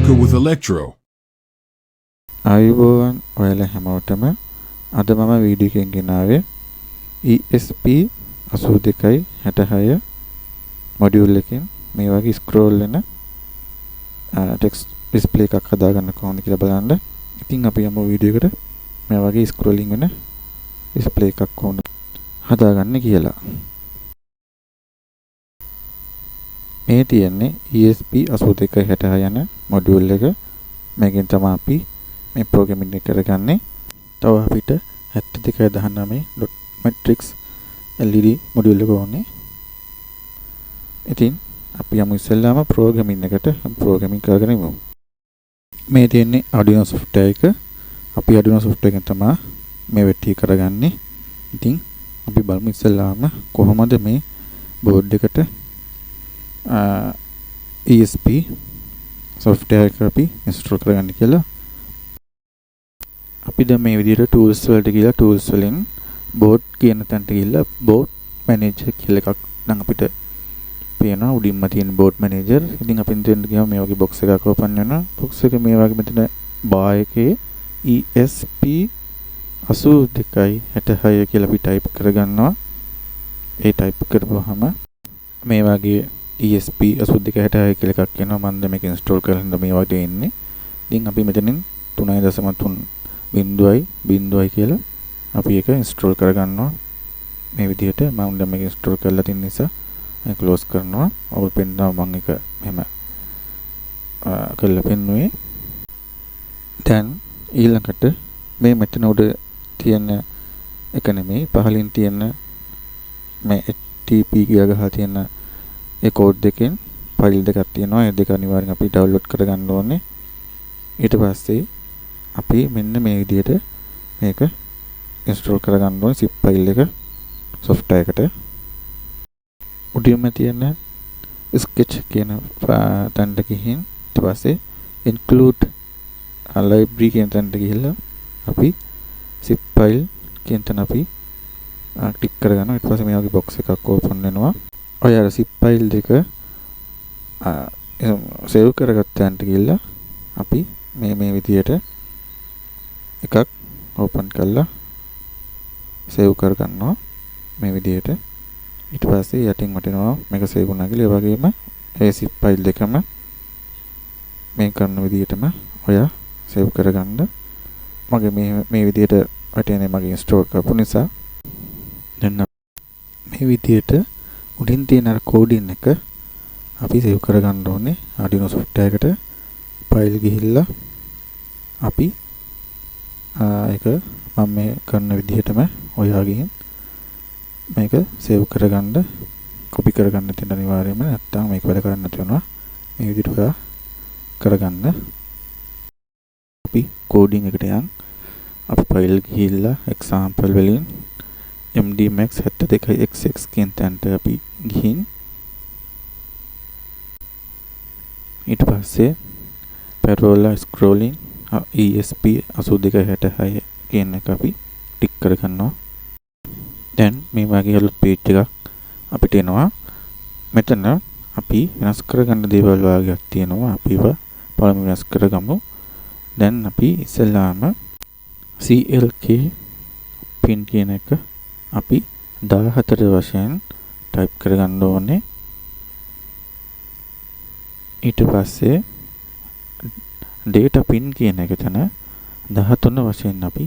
Dinuka with Electro. ආයුබෝවන් ඔයාලා හැමෝටම අද මම වීඩියෝ එකකින් ගෙනාවේ ESP 8266 මොඩියුල් එකකින් මේ වගේ ස්ක්‍රෝල් වෙන ටෙක්ස්ට් ඩිස්ප්ලේ එකක් හදාගන්න කොහොමද කියලා බලන්න. ඉතින් අපි යමු වීඩියෝ එකට මේ වගේ ස්ක්‍රෝලින් වෙන ඩිස්ප්ලේ එකක් කොහොමද හදාගන්නේ කියලා. මේ තියෙන්නේ ESP 8266 යන මොඩියුල් එක. මේකෙන් තමයි අපි මේ ප්‍රෝග්‍රෑමින් එක කරගන්නේ. තව අපිට 7219.matrix LED මොඩියුල් එක ඕනේ. ඉතින් අපි යමු ඉස්සෙල්ලාම ප්‍රෝග්‍රෑමින් එකට ප්‍රෝග්‍රෑමින් කරගෙන ඉමු. මේ තියෙන්නේ Arduino software එක. අපි Arduino software එකෙන් තමයි මේ වෙටි කරගන්නේ. ඉතින් අපි බලමු ඉස්සෙල්ලාම කොහොමද මේ බෝඩ් එකට ESP software එක අපි install කරගන්නේ කියලා. අපි දැන් මේ විදිහට tools වලට ගිහලා tools වලින් board කියන තැනට ගිහලා board manager කියලා එකක් නම් අපිට පේනවා උඩින්ම තියෙන board manager. ඉතින් අපි දෙන්න ගියාම මේ වගේ box එකක් open වෙනවා. box එක මේ වගේ මෙතන bar එකේ ESP 8266 කියලා අපි type කරගන්නවා. ඒ type කරපුවාම මේ වගේ ESP 8266 කියලා එකක් එනවා. මම දැන් මේක install කරලා ඉඳන් මේ වගේ එන්නේ. ඉතින් අපි මෙතනින් 3.3 බිඳුවයි කියලා අපි ඒක install කරගන්නවා. මේ විදිහට මම දැන් මේක install කරලා තියෙන නිසා මම close කරනවා. ඔබ පෙන්නනවා මම ඒක එහෙම කරලා පෙන්නුවේ. දැන් ඊළඟට මේ මෙතන උඩ තියෙන එක නෙමෙයි පහලින් තියෙන මේ TP කියලා ගහලා තියෙන ඒ කෝඩ් දෙකෙන් ෆයිල් දෙකක් තියෙනවා. ඒ දෙක අනිවාර්යෙන් අපි ඩවුන්ලෝඩ් කරගන්න ඕනේ. ඊට පස්සේ අපි මෙන්න මේ විදිහට මේක install කරගන්න ඕනේ zip file එක software එකට. උඩින්ම තියෙන sketch කියන තැනට ගිහින් ඊට පස්සේ include library කියන තැනට ගිහිල්ලා අපි zip file කියන තැන අපි ක්ලික් කරගන්නවා. ඊට පස්සේ මේ වගේ box එකක් open වෙනවා. ඔය අර zip file දෙක save කරගත්ත තැනට ගිහිල්ලා අපි මේ විදිහට එකක් open කරලා save කරගන්නවා මේ විදිහට. ඊට පස්සේ යටින් වටිනවා මේක save වුණා කියලා. ඒ වගේම ඒ zip file දෙකම මේ කරන විදිහටම ඔයා save කරගන්න. මගේ මේ විදිහට වටිනේ මගේ install කරපු නිසා දැන් මේ විදිහට උඩින් තියෙන අර coding එක අපි save කරගන්න ඕනේ Arduino software එකට. file ගිහිල්ලා අපි ඒක මම මේ කරන විදිහටම ඔයා ගිහින් මේක save කරගන්න copy කරගන්න තියෙන අනිවාර්යයෙන්ම නැත්තම් මේක වැඩ කරන්න නැති වෙනවා. මේ විදිහට ඔයා කරගන්න. අපි coding එකට යන් අපි file ගිහිල්ලා example වලින් mdmax 72xx කියන තැනට අපි ගිහින් ඊට පස්සේ parallel scrolling ESP 8266 කියන එක අපි ටික් කරගන්නවා. දැන් මේ වගේ අලුත් page එකක් අපිට එනවා. මෙතන අපි වෙනස් කරගන්න දේවල් වගේක් තියෙනවා. අපි ඒවා පළමුව වෙනස් කරගමු. දැන් අපි ඉස්සෙල්ලාම CLK pin කියන එක අපි 14 වශයෙන් type කරගන්න ඕනේ. ඊට පස්සේ data pin කියන එක තන 13 වශයෙන් අපි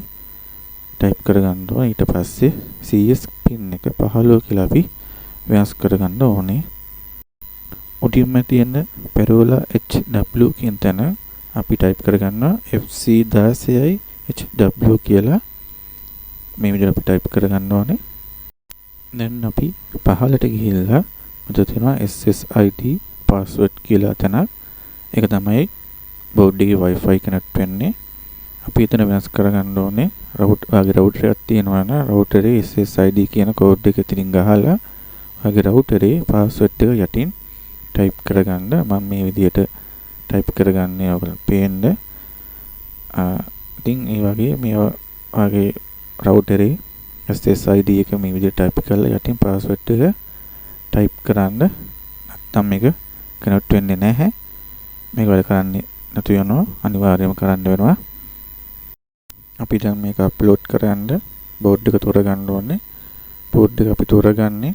type කරගන්න ඕනේ. ඊට පස්සේ CS pin එක 15 කියලා අපි වෙනස් කරගන්න ඕනේ. උඩින්ම තියෙන parallel HW කියන තැන අපි type කරගන්නවා FC 16යි HW කියලා මේ විදිහට අපි type කරගන්න ඕනේ. දැන් අපි පහළට ගිහිල්ලා මෙතන තියෙනවා SSID password කියලා තැනක්. ඒක තමයි board එකේ WiFi connect වෙන්නේ. අපි එතන වෙනස් කරගන්න ඕනේ. router එකක් තියෙනවා නම් router එකේ SSID කියන code එක ඉතින් ගහලා ඔයාගේ router එකේ password එක යටින් type කරගන්න. මම මේ විදිහට type කරගන්නේ ඔයගොල්ලෝ පේන්න. ඉතින් ඒ වගේ මේ වගේ router එකේ SSID එක මේ විදිහට type කරලා යටින් password එක type කරන්න. නැත්නම් මේක connect වෙන්නේ නැහැ. මේක වැඩ කරන්නේ නැතු වෙනවා අනිවාර්යයෙන්ම කරන්න වෙනවා. අපි දැන් මේක අප්ලෝඩ් කරන්න බෝඩ් එක තෝරගන්න ඕනේ. බෝඩ් එක අපි තෝරගන්නේ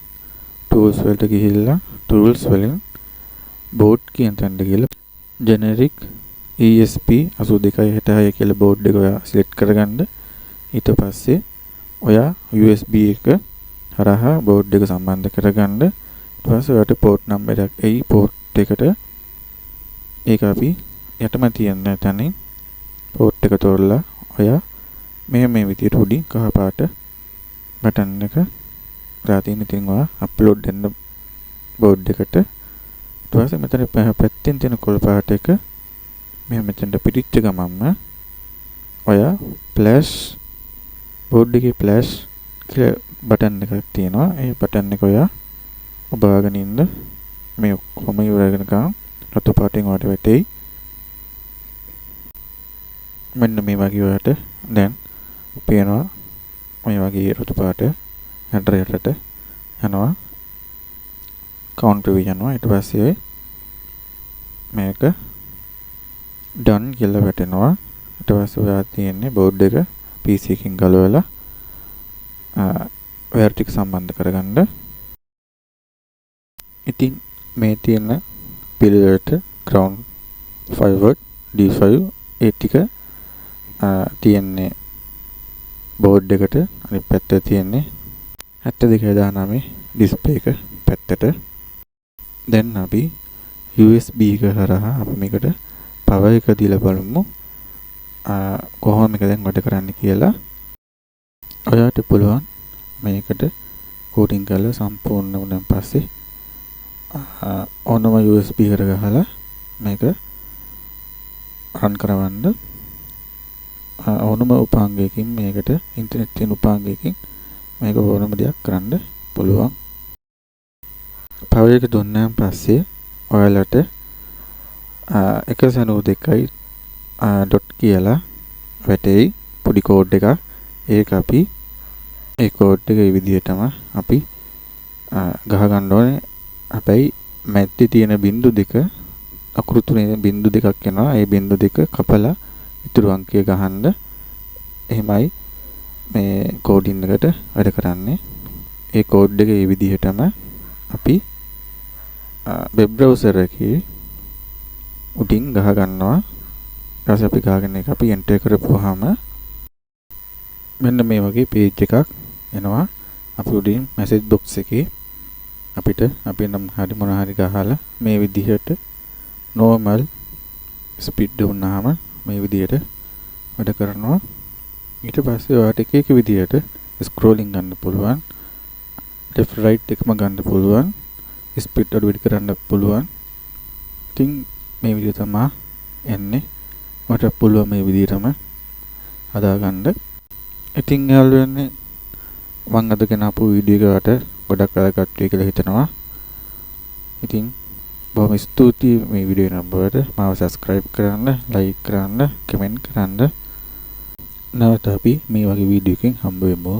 tools වලට ගිහිල්ලා tools වලින් board කියන තැනට ගිහලා generic ESP8266 කියලා බෝඩ් එක ඔයා සිලෙක්ට් කරගන්න. ඊට පස්සේ ඔයා USB එක හරහා බෝඩ් එක සම්බන්ධ කරගන්න. ඊට පස්සේ ඔයාට port number එකක් එයි port එකට. ඒක අපි යටම තියෙන තැනින් port එක තෝරලා ඔයා මේ විදියට උඩින් කහ පාට බටන් එක දාලා තියෙන. ඉතින් ඔයා අප්ලෝඩ් දෙන්න බෝඩ් එකට. ඊට පස්සේ මෙතන පැත්තෙන් තියෙන කොළ පාට එක මෙහෙම මෙතනට පිටිච්ච ගමන්ම ඔයා ෆ්ලෑෂ් බෝඩ් එකේ ෆ්ලෑෂ් කියලා බටන් එකක් තියෙනවා. ඒ බටන් එක ඔයා ඔබාගෙන ඉන්න මේ ඔක්කොම ඉවරගෙන ගමන් රතු පාටින් ඔයාට වැටෙයි. මෙන්න මේ වගේ ඔයාට දැන් පේනවා මේ වගේ රතු පාට යටට යනවා කවුන්ට් වෙවි යනවා. ඊට පස්සේ මේක done කියලා වැටෙනවා. ඊට පස්සේ ඔයා තියෙන්නේ බෝඩ් එක PC එකකින් ගලවලා වයර් ටික සම්බන්ධ කරගන්න. ඉතින් මේ තියෙන පිළිවෙලට ground 5 watt D5 ඒ ටික තියෙන්නේ බෝඩ් එකට අනිත් පැත්තේ තියෙන්නේ 7219 ඩිස්ප්ලේ එක පැත්තට. දැන් අපි USB එක හරහා අපි මේකට power එක දීලා බලමු කොහොම මේක දැන් වැඩ කරන්න කියලා. ඔයාට පුළුවන් මේකට කෝඩින් කරලා සම්පූර්ණ වුණාන් පස්සේ ඕනම USB එකට ගහලා මේක රන් කරවන්න. ඕනම උපාංගයකින් මේකට ඉන්ටර්නෙට් තියෙන උපාංගයකින් මේක ඕනම දෙයක් කරන්න පුළුවන්. power එක දුන්නාන් පස්සේ ඔයාලට 192 dot කියලා වැටෙයි පොඩි කෝඩ් එකක්. ඒක අපි ඒ කෝඩ් එක මේ විදිහටම අපි ගහ ගන්න ඕනේ. හැබැයි මැද්දේ තියෙන බිංදු දෙක අකුරු තුනේ බිංදු දෙකක් එනවා. ඒ බිංදු දෙක කපලා ඉතුරු අංකය ගහන්න. එහෙමයි මේ කෝඩින් එකට වැඩ කරන්නේ. ඒ කෝඩ් එක මේ විදිහටම අපි වෙබ් බ්‍රවුසර් එකේ උඩින් ගහ ගන්නවා. ඊට පස්සේ අපි ගහගෙන එක අපි එන්ටර් කරපුවාම මෙන්න මේ වගේ පේජ් එකක් එනවා. අපි උඩින් මැසේජ් බොක්ස් එකේ අපිට අපි නම් හරි මොන හරි ගහලා මේ විදිහට normal ස්පීඩ් දුන්නාම මේ විදිහට වැඩ කරනවා. ඊට පස්සේ ඔයාට එක එක විදිහට ස්ක්‍රෝලින් ගන්න පුළුවන්. left right එකම ගන්න පුළුවන්. ස්පීඩ් අඩු වැඩි කරන්න පුළුවන්. ඉතින් මේ විදිහ තමයි එන්නේ. මට පුළුවන් මේ විදිහටම හදාගන්න. ඉතින් යාළුවනේ මම අද ගෙනාපු වීඩියෝ එකට ගොඩක් වැදගත් වෙයි කියලා හිතනවා. ඉතින් බොහොම ස්තුතියි මේ වීඩියෝ නම්බරට. මාව subscribe කරන්න, like කරන්න, comment කරන්න. නැවත අපි මේ වගේ වීඩියෝ එකකින් හම්බ වෙමු.